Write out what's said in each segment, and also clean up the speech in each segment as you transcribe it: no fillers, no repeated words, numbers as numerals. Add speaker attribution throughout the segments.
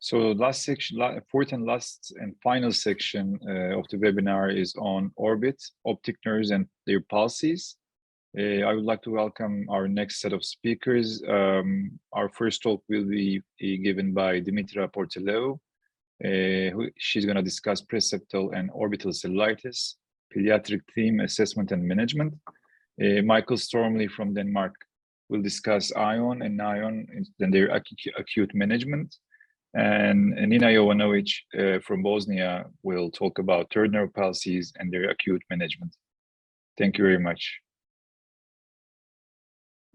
Speaker 1: So last section, fourth and last and final section of the webinar is on orbit, optic nerves and their pulses. I would like to welcome our next set of speakers. Our first talk will be given by Dimitra Portaliou. She's going to discuss Preseptal and Orbital Cellulitis, Pediatric theme, assessment and management. Michael Stormley from Denmark will discuss AION and NAION and their acute management. And Nina Jovanovic from Bosnia will talk about third neuropathies and their acute management. Thank you very much.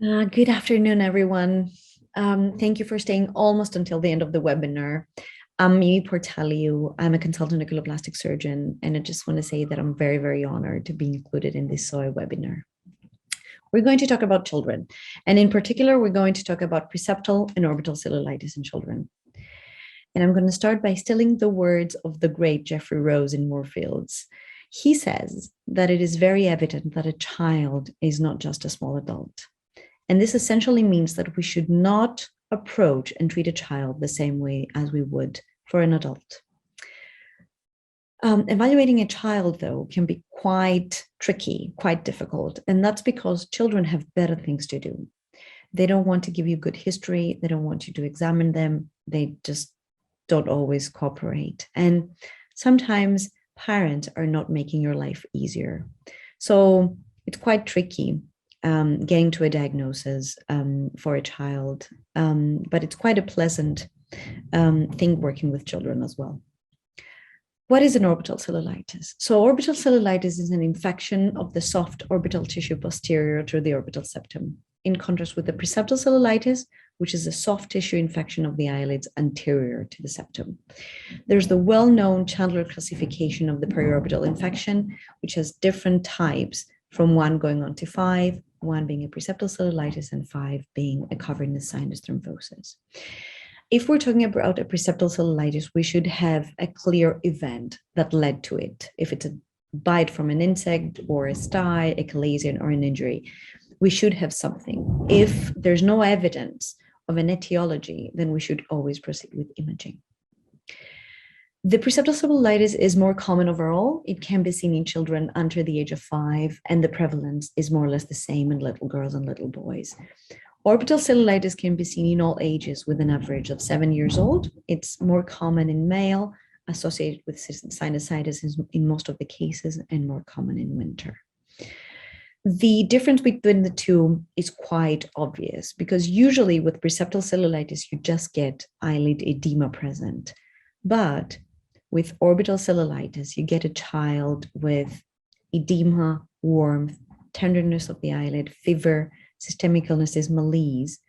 Speaker 2: Good afternoon, everyone. Thank you for staying almost until the end of the webinar. I'm Mimi Portaliou. I'm a consultant oculoplastic surgeon, and I just want to say that I'm very, very honored to be included in this SOI webinar. We're going to talk about children, and in particular, we're going to talk about preseptal and orbital cellulitis in children. And I'm going to start by stealing the words of the great Jeffrey Rose in Moorfields. He says that it is very evident that a child is not just a small adult. And this essentially means that we should not approach and treat a child the same way as we would for an adult. Evaluating a child, though, can be quite tricky, quite difficult. And that's because children have better things to do. They don't want to give you good history. They don't want you to examine them. They just don't always cooperate. And sometimes parents are not making your life easier. So it's quite tricky getting to a diagnosis for a child, but it's quite a pleasant thing working with children as well. What is an orbital cellulitis? So orbital cellulitis is an infection of the soft orbital tissue posterior to the orbital septum, in contrast with the preseptal cellulitis, which is a soft tissue infection of the eyelids anterior to the septum. There's the well-known Chandler classification of the periorbital infection, which has different types, from 1 going on to 5, 1 being a preseptal cellulitis and 5 being a cavernous sinus thrombosis. If we're talking about a preseptal cellulitis, we should have a clear event that led to it. If it's a bite from an insect or a sty, a chalazion, or an injury, we should have something. If there's no evidence of an etiology, then we should always proceed with imaging. The preseptal cellulitis is more common overall. It can be seen in children under the age of 5, and the prevalence is more or less the same in little girls and little boys. Orbital cellulitis can be seen in all ages with an average of 7 years old. It's more common in male, associated with sinusitis in most of the cases, and more common in winter. The difference between the two is quite obvious because usually with preseptal cellulitis, you just get eyelid edema present. But with orbital cellulitis, you get a child with edema, warmth, tenderness of the eyelid, fever, systemic illnesses, malaise,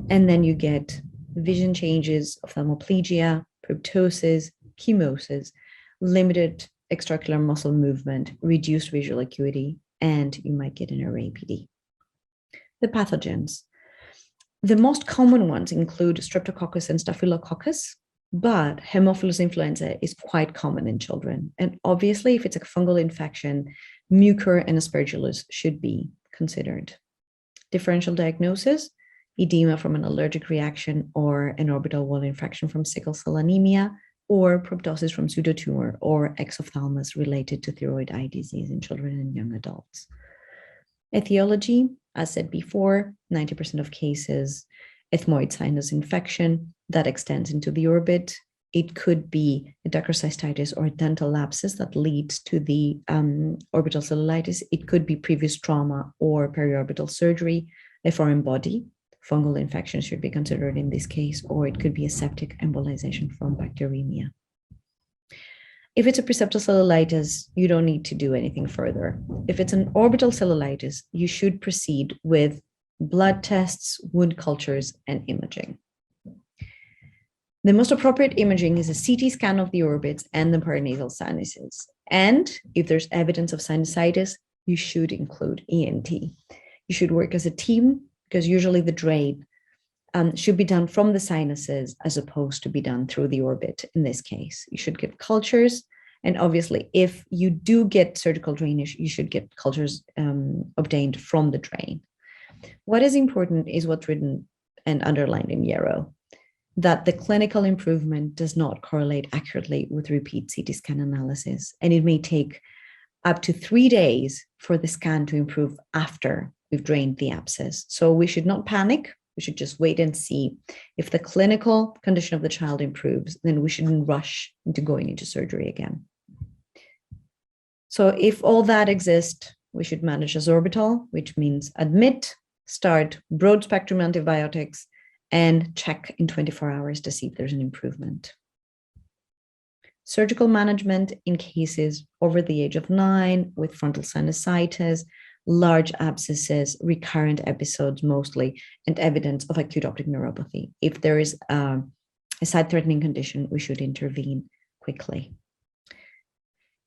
Speaker 2: and then you get vision changes, ophthalmoplegia, proptosis, chemosis, limited extraocular muscle movement, reduced visual acuity, and you might get an array PD. The pathogens. The most common ones include Streptococcus and Staphylococcus, but Haemophilus influenza is quite common in children. And obviously, if it's a fungal infection, Mucor and Aspergillus should be considered. Differential diagnosis, edema from an allergic reaction or an orbital wall infection from sickle cell anemia, or proptosis from pseudotumor or exophthalmos related to thyroid eye disease in children and young adults. Etiology, as said before, 90% of cases, ethmoid sinus infection that extends into the orbit. It could be a dacrocystitis or a dental lapsus that leads to the orbital cellulitis. It could be previous trauma or periorbital surgery, a foreign body. Fungal infection should be considered in this case, or it could be a septic embolization from bacteremia. If it's a preseptal cellulitis, you don't need to do anything further. If it's an orbital cellulitis, you should proceed with blood tests, wound cultures, and imaging. The most appropriate imaging is a CT scan of the orbits and the paranasal sinuses. And if there's evidence of sinusitis, you should include ENT. You should work as a team because usually the drain should be done from the sinuses as opposed to be done through the orbit in this case. You should get cultures. And obviously, if you do get surgical drainage, you should get cultures obtained from the drain. What is important is what's written and underlined in yellow. that the clinical improvement does not correlate accurately with repeat CT scan analysis. And it may take up to 3 days for the scan to improve after we've drained the abscess. So we should not panic. We should just wait and see. If the clinical condition of the child improves, then we shouldn't rush into going into surgery again. So if all that exists, we should manage as Orbital, which means admit, start broad spectrum antibiotics, and check in 24 hours to see if there's an improvement. Surgical management in cases over the age of 9 with frontal sinusitis, large abscesses, recurrent episodes mostly, and evidence of acute optic neuropathy. If there is a sight-threatening condition, we should intervene quickly.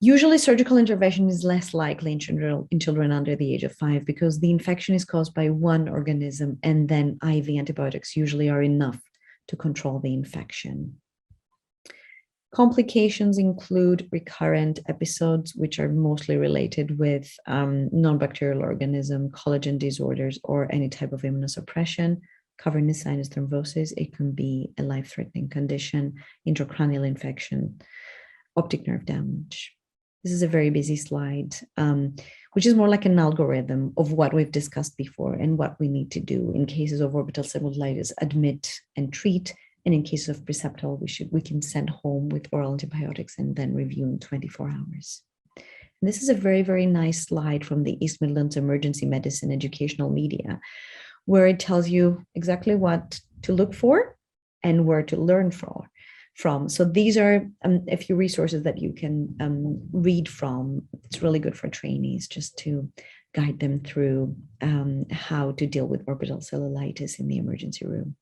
Speaker 2: Usually surgical intervention is less likely in children under the age of 5 because the infection is caused by one organism, and then IV antibiotics usually are enough to control the infection. Complications include recurrent episodes, which are mostly related with non-bacterial organism, collagen disorders, or any type of immunosuppression. Cavernous sinus thrombosis, it can be a life-threatening condition, intracranial infection, optic nerve damage. This is a very busy slide, which is more like an algorithm of what we've discussed before and what we need to do in cases of orbital cellulitis: admit and treat. And in case of Preseptal, we can send home with oral antibiotics and then review in 24 hours. And this is a very, very nice slide from the East Midlands Emergency Medicine educational media, where it tells you exactly what to look for and where to learn from. So these are a few resources that you can read from. It's really good for trainees just to guide them through how to deal with orbital cellulitis in the emergency room.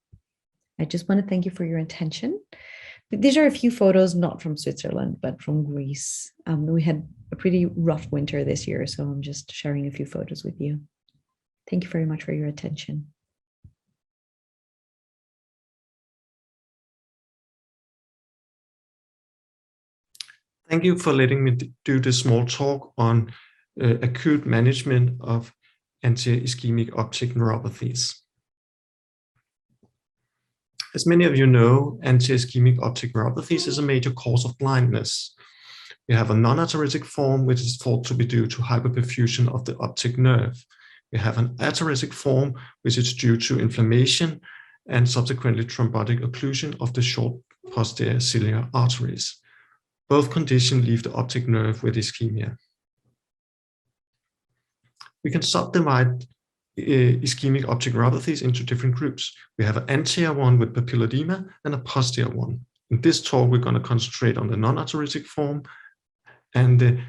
Speaker 2: I just want to thank you for your attention. These are a few photos, not from Switzerland, but from Greece. We had a pretty rough winter this year, so I'm just sharing a few photos with you. Thank you very much for your attention.
Speaker 3: Thank you for letting me do this small talk on acute management of anti-ischemic optic neuropathies. As many of you know, anti-ischemic optic neuropathies is a major cause of blindness. We have a non-ataritic form, which is thought to be due to hyperperfusion of the optic nerve. We have an ataritic form, which is due to inflammation and subsequently thrombotic occlusion of the short posterior ciliary arteries. Both conditions leave the optic nerve with ischemia. We can subdivide ischemic optic neuropathies into different groups. We have an anterior one with papilledema and a posterior one. In this talk, we're going to concentrate on the non-ataritic form and the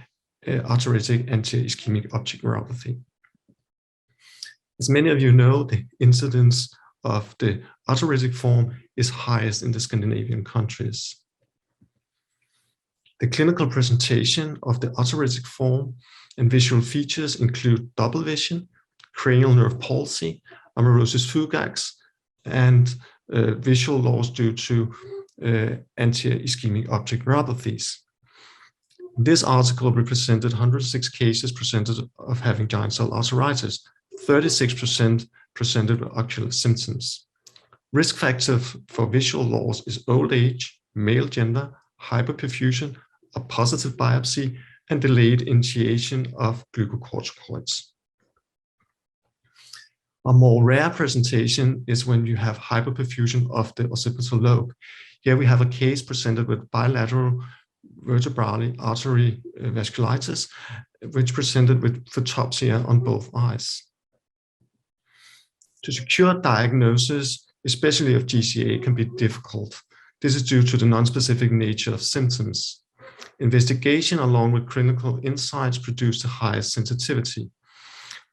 Speaker 3: ataritic anti-ischemic optic neuropathy. As many of you know, the incidence of the ataritic form is highest in the Scandinavian countries. The clinical presentation of the ataritic form and visual features include double vision, cranial nerve palsy, amaurosis fugax, and visual loss due to anti-ischemic optic neuropathies. This article represented 106 cases presented of having giant cell arteritis. 36% presented with ocular symptoms. Risk factors for visual loss is old age, male gender, hyperperfusion, a positive biopsy, and delayed initiation of glucocorticoids. A more rare presentation is when you have hyperperfusion of the occipital lobe. Here we have a case presented with bilateral vertebral artery vasculitis, which presented with photopsia on both eyes. To secure diagnosis, especially of GCA, can be difficult. This is due to the nonspecific nature of symptoms. Investigation along with clinical insights produce the highest sensitivity.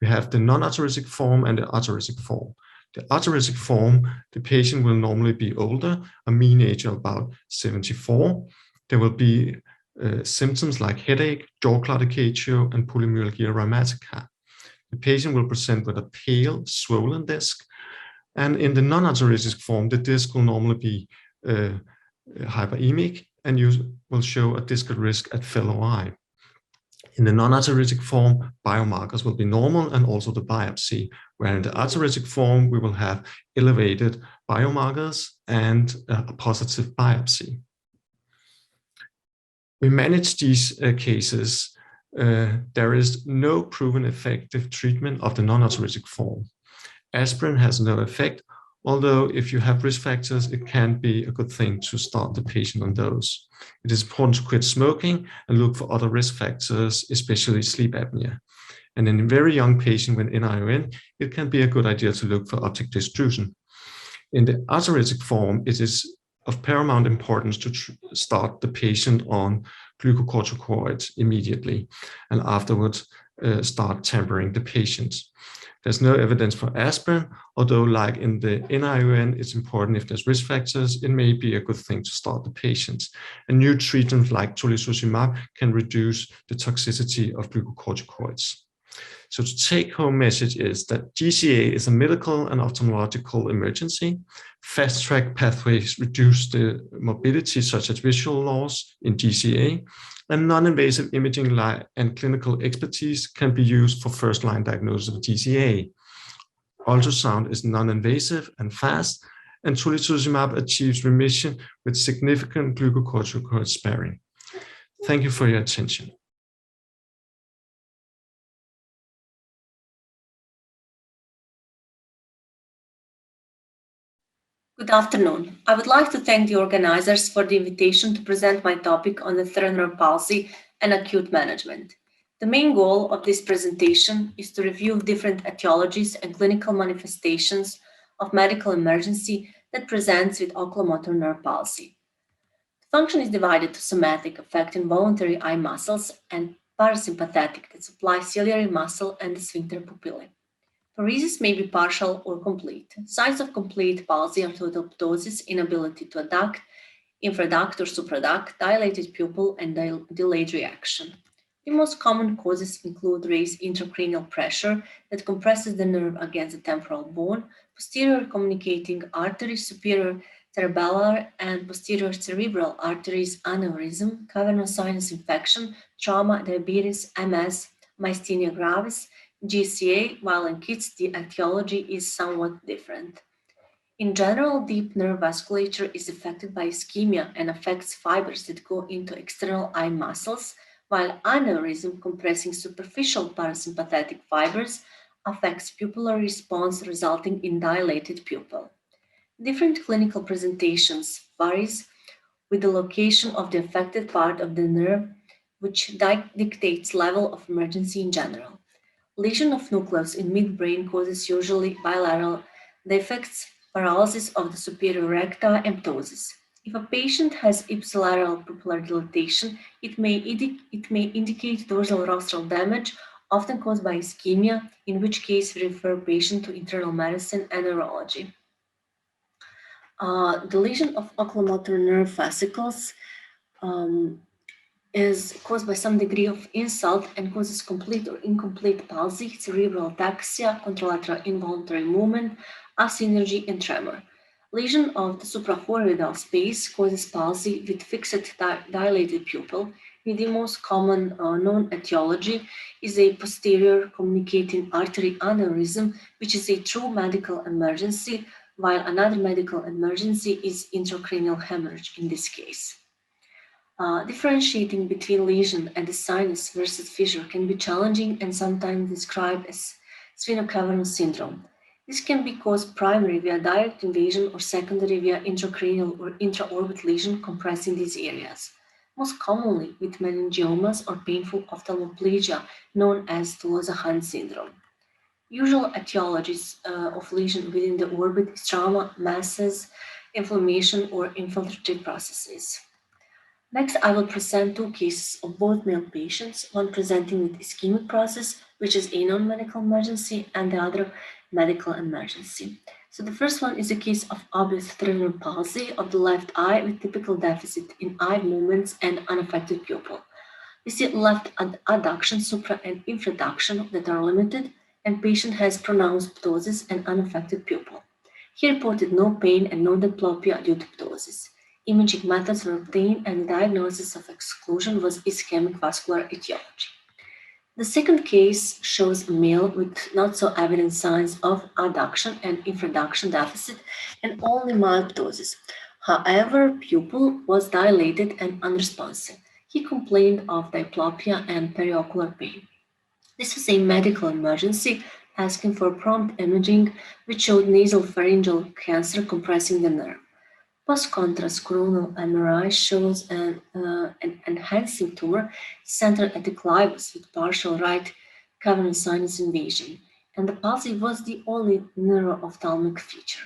Speaker 3: We have the non-ataritic form and the ataritic form. The ataritic form, the patient will normally be older, a mean age of about 74. There will be symptoms like headache, jaw claudication, and polymyalgia rheumatica. The patient will present with a pale, swollen disc. And in the non-ataritic form, the disc will normally be hyperemic, and you will show a discal risk at fellow eye. In the non-arteritic form, biomarkers will be normal and also the biopsy, where in the arteritic form, we will have elevated biomarkers and a positive biopsy. We manage these cases. There is no proven effective treatment of the non-arteritic form. Aspirin has no effect, although if you have risk factors, it can be a good thing to start the patient on those. It is important to quit smoking and look for other risk factors, especially sleep apnea. And in a very young patient with NAION, it can be a good idea to look for optic distrusion. In the arteritic form, it is of paramount importance to start the patient on glucocorticoids immediately, and afterwards start tampering the patient. There's no evidence for aspirin, although like in the NAION, it's important if there's risk factors, it may be a good thing to start the patients. And new treatments like tocilizumab can reduce the toxicity of glucocorticoids. So the take-home message is that GCA is a medical and ophthalmological emergency. Fast-track pathways reduce the morbidity, such as visual loss in GCA, and non-invasive imaging and clinical expertise can be used for first-line diagnosis of GCA. Ultrasound is non-invasive and fast, and tocilizumab achieves remission with significant glucocorticoid sparing. Thank you for your attention.
Speaker 4: Good afternoon. I would like to thank the organizers for the invitation to present my topic on the cerebral palsy and acute management. The main goal of this presentation is to review different etiologies and clinical manifestations of medical emergency that presents with oculomotor nerve palsy. The function is divided to somatic, affecting voluntary eye muscles, and parasympathetic, that supply ciliary muscle and the sphincter pupillae. Paresis may be partial or complete. Signs of complete palsy are total ptosis, inability to adduct, infraduct or supraduct, dilated pupil, and delayed reaction. The most common causes include raised intracranial pressure that compresses the nerve against the temporal bone, posterior communicating arteries, superior cerebellar and posterior cerebral arteries, aneurysm, cavernous sinus infection, trauma, diabetes, MS, myasthenia gravis, GCA, while in kids the etiology is somewhat different. In general, deep nerve vasculature is affected by ischemia and affects fibers that go into external eye muscles, while aneurysm, compressing superficial parasympathetic fibers, affects pupillar response, resulting in dilated pupil. Different clinical presentations varies with the location of the affected part of the nerve, which dictates level of emergency in general. Lesion of nucleus in midbrain causes usually bilateral defects, paralysis of the superior recta, and ptosis. If a patient has ipsilateral pupillar dilatation, it may indicate dorsal rostral damage, often caused by ischemia, in which case we refer patient to internal medicine and neurology. The lesion of oculomotor nerve fascicles is caused by some degree of insult and causes complete or incomplete palsy, cerebral ataxia, contralateral involuntary movement, asynergy, and tremor. Lesion of the suprachoroidal space causes palsy with fixed dilated pupil. The most common known etiology is a posterior communicating artery aneurysm, which is a true medical emergency, while another medical emergency is intracranial hemorrhage in this case. Differentiating between lesion and the sinus versus fissure can be challenging and sometimes described as sphenocavernos's syndrome. This can be caused primarily via direct invasion or secondary via intracranial or intraorbital lesion compressing these areas, most commonly with meningiomas or painful ophthalmoplegia known as Tolosa-Hunt syndrome. Usual etiologies of lesion within the orbit is trauma, masses, inflammation, or infiltrative processes. Next, I will present two cases of both male patients, one presenting with ischemic process, which is a non-medical emergency, and the other medical emergency. So the first one is a case of obvious cerebral palsy of the left eye with typical deficit in eye movements and unaffected pupil. We see left adduction, supra and infraduction that are limited, and patient has pronounced ptosis and unaffected pupil. He reported no pain and no diplopia due to ptosis. Imaging methods were obtained and the diagnosis of exclusion was ischemic vascular etiology. The second case shows a male with not so evident signs of adduction and infraduction deficit and only mild ptosis. However, pupil was dilated and unresponsive. He complained of diplopia and periocular pain. This was a medical emergency asking for prompt imaging, which showed nasopharyngeal cancer compressing the nerve. Post-contrast coronal MRI shows an enhancing tumor centered at the clivus with partial right cavernous sinus invasion, and the palsy was the only neuro-ophthalmic feature.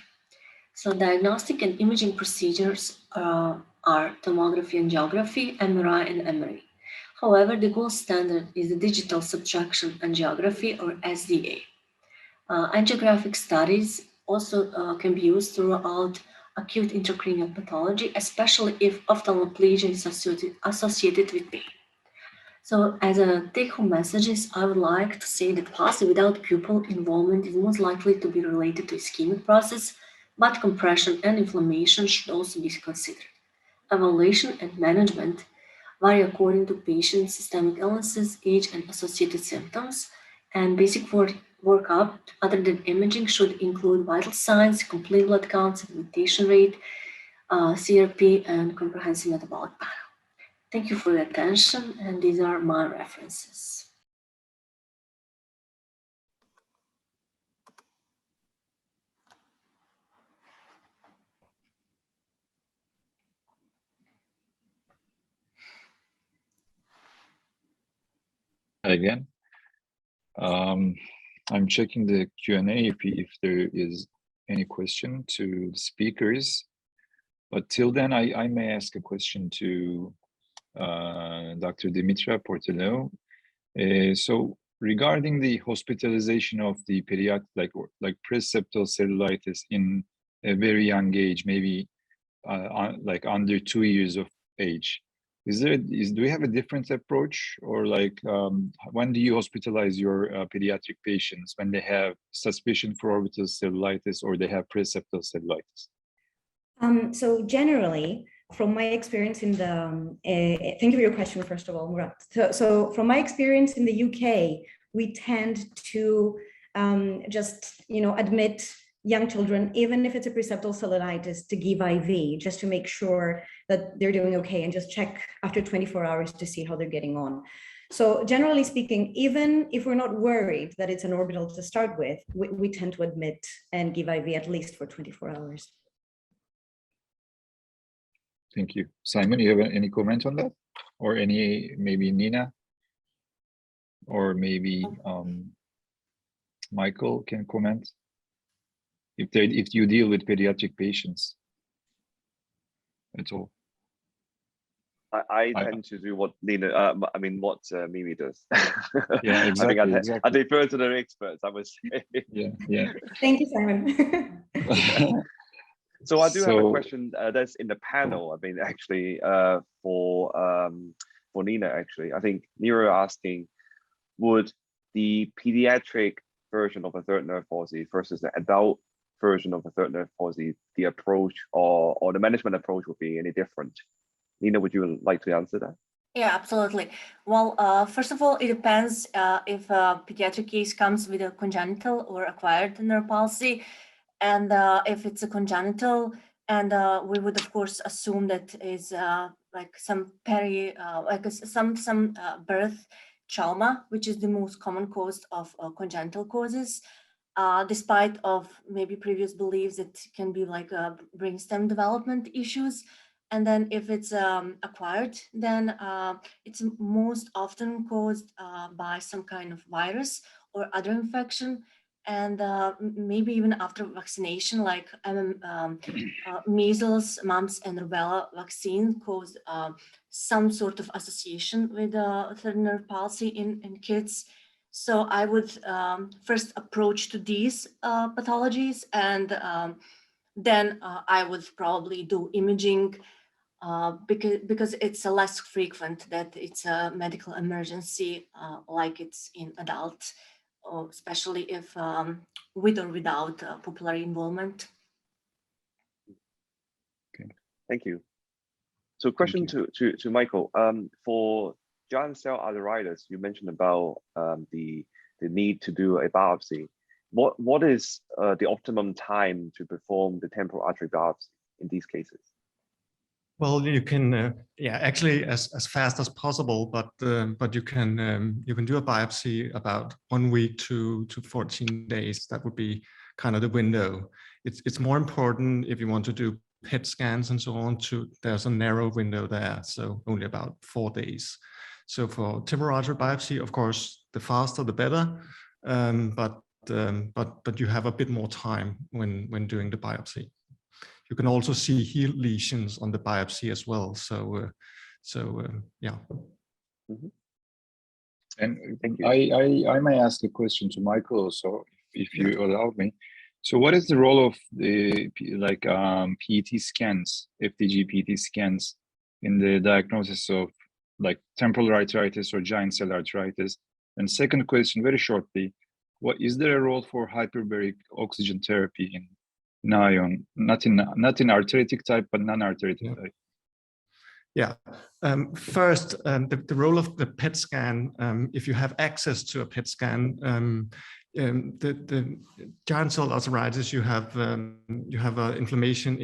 Speaker 4: So diagnostic and imaging procedures are tomography angiography, MRI, and MRE. However, the gold standard is the digital subtraction angiography, or SDA. Angiographic studies also can be used throughout acute intracranial pathology, especially if ophthalmoplegia is associated with pain. So as a take-home messages, I would like to say that palsy without pupil involvement is most likely to be related to ischemic process, but compression and inflammation should also be considered. Evaluation and management vary according to patient's systemic illnesses, age, and associated symptoms, and basic workup, other than imaging, should include vital signs, complete blood counts, sedimentation rate, CRP, and comprehensive metabolic panel. Thank you for your attention, and these are my references.
Speaker 1: Again, I'm checking the Q&A if there is any question to the speakers. But till then, I may ask a question to Dr. Dimitra Portaliou. So regarding the hospitalization of the pediatric, like preseptal cellulitis in a very young age, maybe like under 2 years of age, do we have a different approach, or like when do you hospitalize your pediatric patients when they have suspicion for orbital cellulitis or they have preseptal cellulitis?
Speaker 2: So generally, from my experience in the, thank you for your question, first of all, Murat. So from my experience in the UK, we tend to just, admit young children, even if it's a preseptal cellulitis, to give IV, just to make sure that they're doing okay, and just check after 24 hours to see how they're getting on. So generally speaking, even if we're not worried that it's an orbital to start with, we tend to admit and give IV at least for 24 hours.
Speaker 1: Thank you. Simon, you have any comment on that? Or maybe Nina? Or maybe Michael can comment? If you deal with pediatric patients at all.
Speaker 5: I tend to do what Nina, what Mimi does.
Speaker 1: Yeah, exactly.
Speaker 5: I defer to the experts, I would say.
Speaker 1: Yeah.
Speaker 2: Thank you, Simon.
Speaker 5: So I do have a question that's in the panel. For Nina, actually. I think Nero asking, would the pediatric version of a third nerve palsy versus the adult version of a third nerve palsy, the approach or the management approach would be any different? Nina, would you like to answer that?
Speaker 4: Yeah, absolutely. Well, first of all, it depends if a pediatric case comes with a congenital or acquired nerve palsy. And if it's a congenital, and we would of course assume that is like some birth trauma, which is the most common cause of congenital causes, despite of maybe previous beliefs it can be like brainstem development issues. And then if it's acquired, then it's most often caused by some kind of virus or other infection. And maybe even after vaccination, like measles, mumps, and rubella vaccine caused some sort of association with third nerve palsy in kids. So I would first approach to these pathologies, and then I would probably do imaging because it's less frequent that it's a medical emergency like it's in adult. Especially if with or without pupillary involvement.
Speaker 1: Okay.
Speaker 5: Thank you. So question to Michael, for giant cell arteritis, you mentioned about the need to do a biopsy. What is the optimum time to perform the temporal artery biopsy in these cases?
Speaker 3: Well, you can, yeah, actually as fast as possible, but you can do a biopsy about 1 week to 14 days. That would be kind of the window. It's more important if you want to do PET scans and so on. There's a narrow window there, so only about 4 days. So for temporal artery biopsy, of course, the faster the better, but you have a bit more time when doing the biopsy. You can also see healed lesions on the biopsy as well. So yeah.
Speaker 5: Mm-hmm.
Speaker 1: And
Speaker 5: Thank you.
Speaker 1: I may ask a question to Michael also, if you allow me. So what is the role of the PET scans, FDG PET scans, in the diagnosis of like temporal arteritis or giant cell arteritis? And second question, very shortly, what is there a role for hyperbaric oxygen therapy in NAION, not in arteritic type, but non-arteritic type?
Speaker 3: Yeah. First, the role of the PET scan, if you have access to a PET scan, the giant cell arteritis, you have inflammation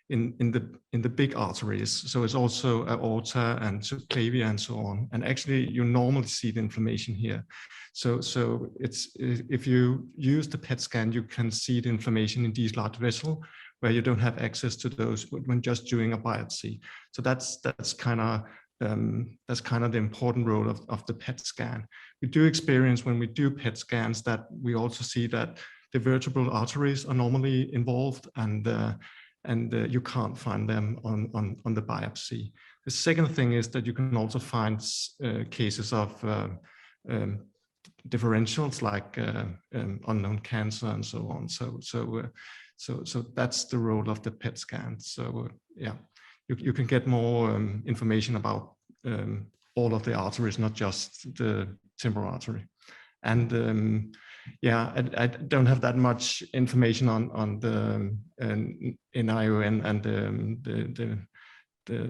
Speaker 3: in the big arteries. So it's also aorta and subclavia and so on. And actually, you normally see the inflammation here. So it's, if you use the PET scan, you can see the inflammation in these large vessels where you don't have access to those when just doing a biopsy. So that's kind of the important role of the PET scan. We do experience when we do PET scans that we also see that the vertebral arteries are normally involved, and you can't find them on the biopsy. The second thing is that you can also find cases of differentials like unknown cancer and so on. So that's the role of the PET scan. So yeah, you can get more information about all of the arteries, not just the temporal artery. And yeah, I don't have that much information on the NAION and the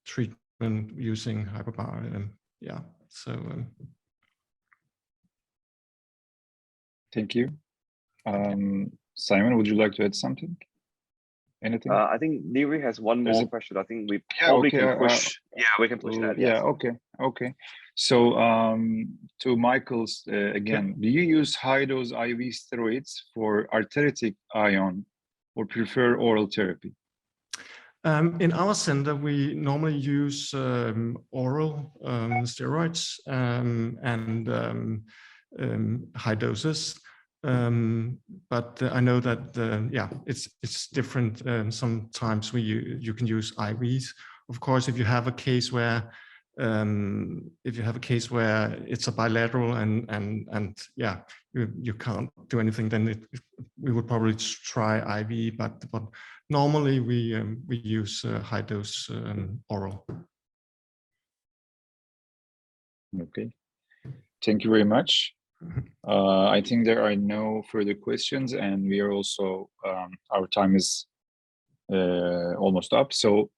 Speaker 3: treatment using hyperbaric. Yeah, so.
Speaker 1: Thank you. Simon, would you like to add something? Anything?
Speaker 5: I think Neri has one more question. I think we
Speaker 1: probably
Speaker 5: can push. We can push that.
Speaker 1: Yeah.
Speaker 5: Yes.
Speaker 1: Okay. So to Michael's again, do you use high dose IV steroids for arteritic AION or prefer oral therapy?
Speaker 3: In our center, we normally use oral steroids and high doses. But I know that yeah, it's different. Sometimes you can use IVs. Of course, if you have a case where it's a bilateral and yeah, you can't do anything, then we would probably try IV. But normally we use high dose oral.
Speaker 1: Okay, thank you very much. I think there are no further questions, and we are also our time is almost up. So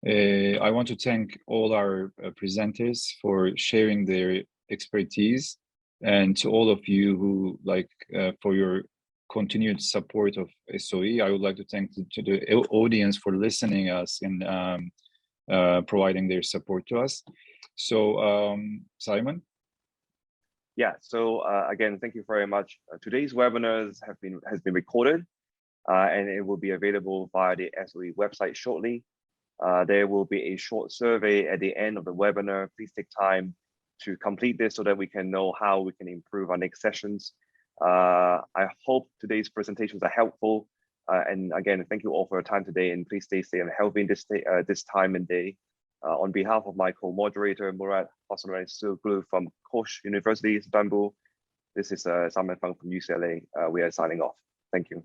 Speaker 1: I want to thank all our presenters for sharing their expertise, and to all of you who for your continued support of SOE. I would like to thank the audience for listening us and providing their support to us. So Simon.
Speaker 5: Yeah, so again, thank you very much. Today's webinars has been recorded and it will be available via the SOE website shortly. There will be a short survey at the end of the webinar. Please take time to complete this so that we can know how we can improve our next sessions. I hope today's presentations are helpful. And again, thank you all for your time today, and please stay safe and healthy in this time and day. On behalf of my co-moderator, Murat Hasanoglu from Koç University, Istanbul, this is Simon Fang from UCLA. We are signing off. Thank you.